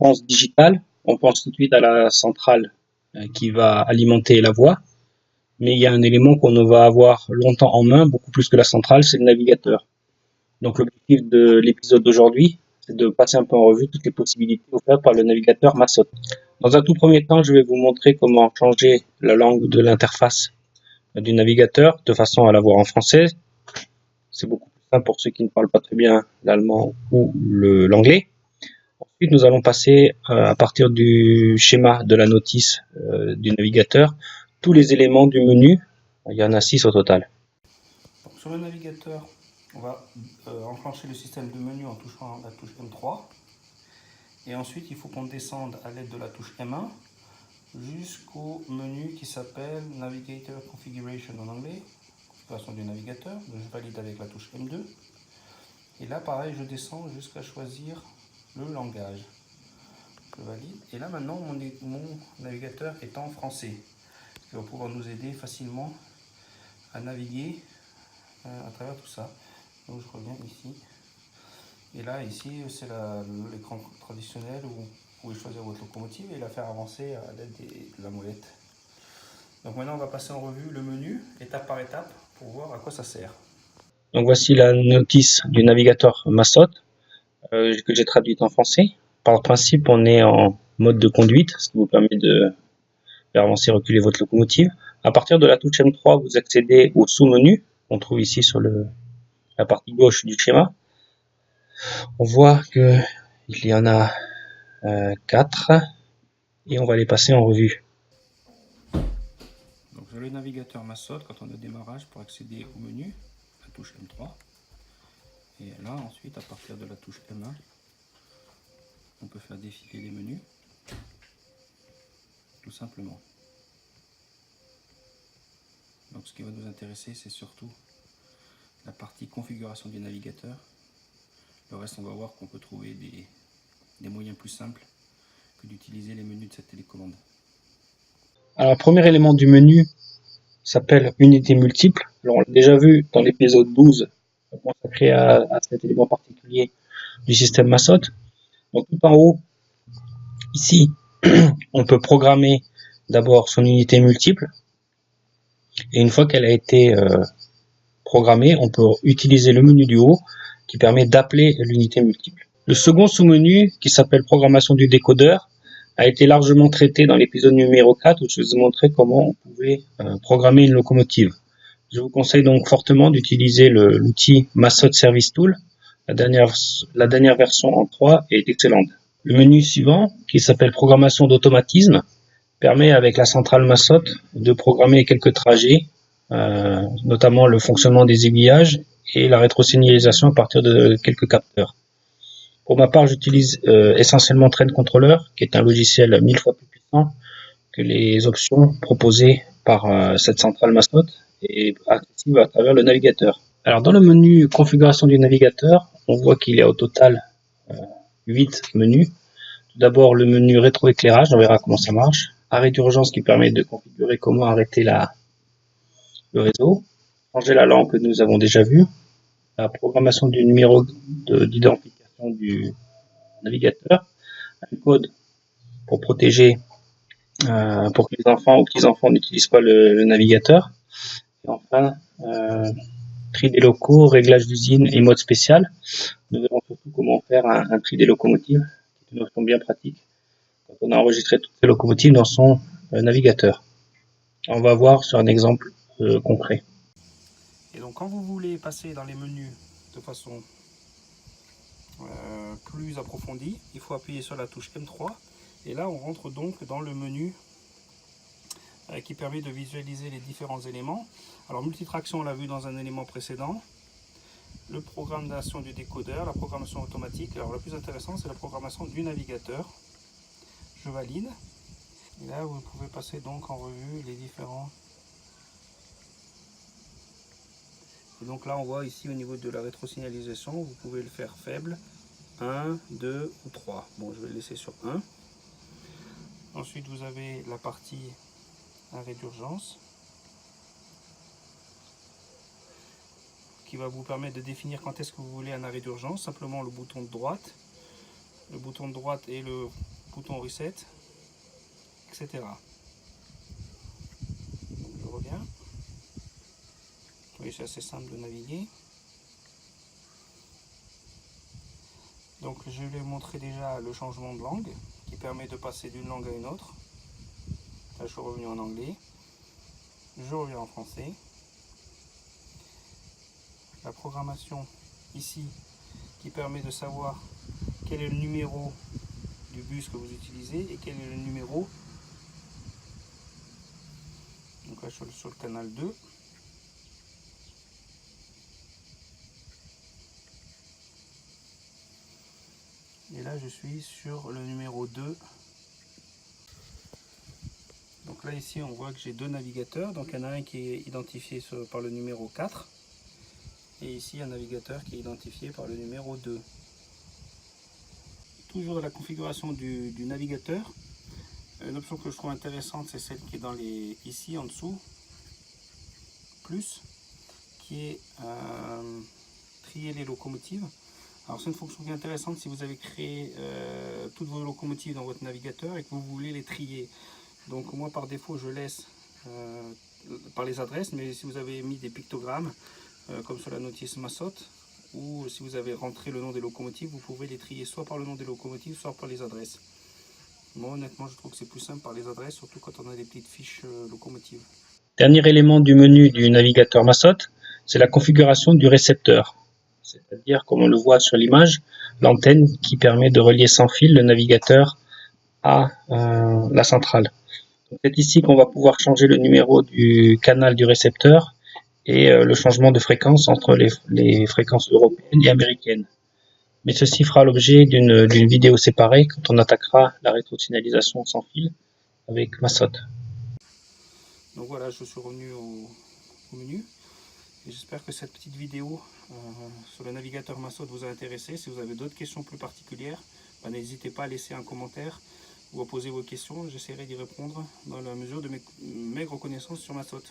pense digital, on pense tout de suite à la centrale qui va alimenter la voie. Mais il y a un élément qu'on va avoir longtemps en main, beaucoup plus que la centrale, c'est le navigateur. Donc l'objectif de l'épisode d'aujourd'hui, c'est de passer un peu en revue toutes les possibilités offertes par le navigateur Massot. Dans un tout premier temps, je vais vous montrer comment changer la langue de l'interface du navigateur de façon à l'avoir en français. C'est beaucoup plus simple pour ceux qui ne parlent pas très bien l'allemand ou l'anglais. Ensuite, nous allons passer à partir du schéma de la notice du navigateur, tous les éléments du menu. Il y en a 6 au total. Donc, sur le navigateur, on va enclencher le système de menu en touchant la touche M3. Et ensuite, il faut qu'on descende à l'aide de la touche M1 jusqu'au menu qui s'appelle Navigator Configuration en anglais, configuration du navigateur. Donc, je valide avec la touche M2. Et là, pareil, je descends jusqu'à choisir le langage. Je valide. Et là, maintenant, mon navigateur est en français, ce qui va pouvoir nous aider facilement à naviguer à travers tout ça. Donc, je reviens ici. Et là, ici, c'est l'écran traditionnel où vous pouvez choisir votre locomotive et la faire avancer à l'aide de la molette. Donc maintenant, on va passer en revue le menu, étape par étape, pour voir à quoi ça sert. Donc voici la notice du navigateur Massot, que j'ai traduite en français. Par principe, on est en mode de conduite, ce qui vous permet de faire avancer et reculer votre locomotive. À partir de la touche M3, vous accédez au sous-menu, qu'on trouve ici sur la partie gauche du schéma. On voit que il y en a 4 et on va les passer en revue. Donc sur le navigateur Massot, quand on est au démarrage, pour accéder au menu, la touche M3. Et là, ensuite, à partir de la touche M1, on peut faire défiler les menus, tout simplement. Donc ce qui va nous intéresser, c'est surtout la partie configuration du navigateur. Le reste, on va voir qu'on peut trouver des moyens plus simples que d'utiliser les menus de cette télécommande. Alors, le premier élément du menu s'appelle unité multiple. Alors, on l'a déjà vu dans l'épisode 12, consacré à cet élément particulier du système Massot. Donc, tout en haut, ici, on peut programmer d'abord son unité multiple. Et une fois qu'elle a été programmée, on peut utiliser le menu du haut qui permet d'appeler l'unité multiple. Le second sous-menu, qui s'appelle programmation du décodeur, a été largement traité dans l'épisode numéro 4 où je vous ai montré comment on pouvait programmer une locomotive. Je vous conseille donc fortement d'utiliser l'outil Massot Service Tool. La dernière version en 3 est excellente. Le menu suivant, qui s'appelle programmation d'automatisme, permet avec la centrale Massot de programmer quelques trajets, notamment le fonctionnement des aiguillages et la rétrosignalisation à partir de quelques capteurs. Pour ma part, j'utilise essentiellement Train Controller, qui est un logiciel 1000 fois plus puissant que les options proposées par cette centrale Massot et accessible à travers le navigateur. Alors dans le menu configuration du navigateur, on voit qu'il y a au total 8 menus. Tout d'abord le menu rétroéclairage, on verra comment ça marche. Arrêt d'urgence qui permet de configurer comment arrêter le réseau. Changer la langue que nous avons déjà vu. La programmation du numéro d'identification du navigateur. Un code pour protéger, pour que les enfants ou petits-enfants n'utilisent pas le navigateur. Et enfin, tri des locaux, réglage d'usine et mode spécial. Nous verrons surtout comment faire un tri des locomotives, qui est une option bien pratique quand on a enregistré toutes ces locomotives dans son navigateur. On va voir sur un exemple concret. Et donc quand vous voulez passer dans les menus de façon plus approfondie, il faut appuyer sur la touche M3 et là on rentre donc dans le menu qui permet de visualiser les différents éléments. Alors multitraction, on l'a vu dans un élément précédent. Le programmation du décodeur, la programmation automatique. Alors le plus intéressant, c'est la programmation du navigateur. Je valide. Et là, vous pouvez passer donc en revue les différents. Et donc là, on voit ici au niveau de la rétrosignalisation, vous pouvez le faire faible. 1, 2 ou 3. Bon, je vais le laisser sur 1. Ensuite, vous avez la partie arrêt d'urgence qui va vous permettre de définir quand est-ce que vous voulez un arrêt d'urgence. Simplement le bouton de droite le bouton de droite et le bouton reset, etc. Donc, je reviens. Oui, c'est assez simple de naviguer. Donc je vais montrer déjà le changement de langue qui permet de passer d'une langue à une autre. Là, je suis revenu en anglais. Je reviens en français. La programmation ici qui permet de savoir quel est le numéro du bus que vous utilisez et quel est le numéro. Donc là, je suis sur le canal 2. Et là, je suis sur le numéro 2. Donc là, ici, on voit que j'ai deux navigateurs. Donc il y en a un qui est identifié par le numéro 4. Et ici, un navigateur qui est identifié par le numéro 2. Toujours dans la configuration du navigateur, une option que je trouve intéressante, c'est celle qui est dans ici en dessous, plus, qui est trier les locomotives. Alors c'est une fonction qui est intéressante si vous avez créé toutes vos locomotives dans votre navigateur et que vous voulez les trier. Donc moi par défaut je laisse par les adresses, mais si vous avez mis des pictogrammes comme sur la notice Massot, ou si vous avez rentré le nom des locomotives, vous pouvez les trier soit par le nom des locomotives, soit par les adresses. Moi honnêtement je trouve que c'est plus simple par les adresses, surtout quand on a des petites fiches locomotives. Dernier élément du menu du navigateur Massot, c'est la configuration du récepteur. C'est-à-dire, comme on le voit sur l'image, l'antenne qui permet de relier sans fil le navigateur à la centrale. C'est ici qu'on va pouvoir changer le numéro du canal du récepteur et le changement de fréquence entre les fréquences européennes et américaines. Mais ceci fera l'objet d'une vidéo séparée quand on attaquera la rétro-signalisation sans fil avec Massot. Donc voilà, je suis revenu au menu. J'espère que cette petite vidéo sur le navigateur Massot vous a intéressé. Si vous avez d'autres questions plus particulières, n'hésitez pas à laisser un commentaire ou à poser vos questions. J'essaierai d'y répondre dans la mesure de mes connaissances sur Massot.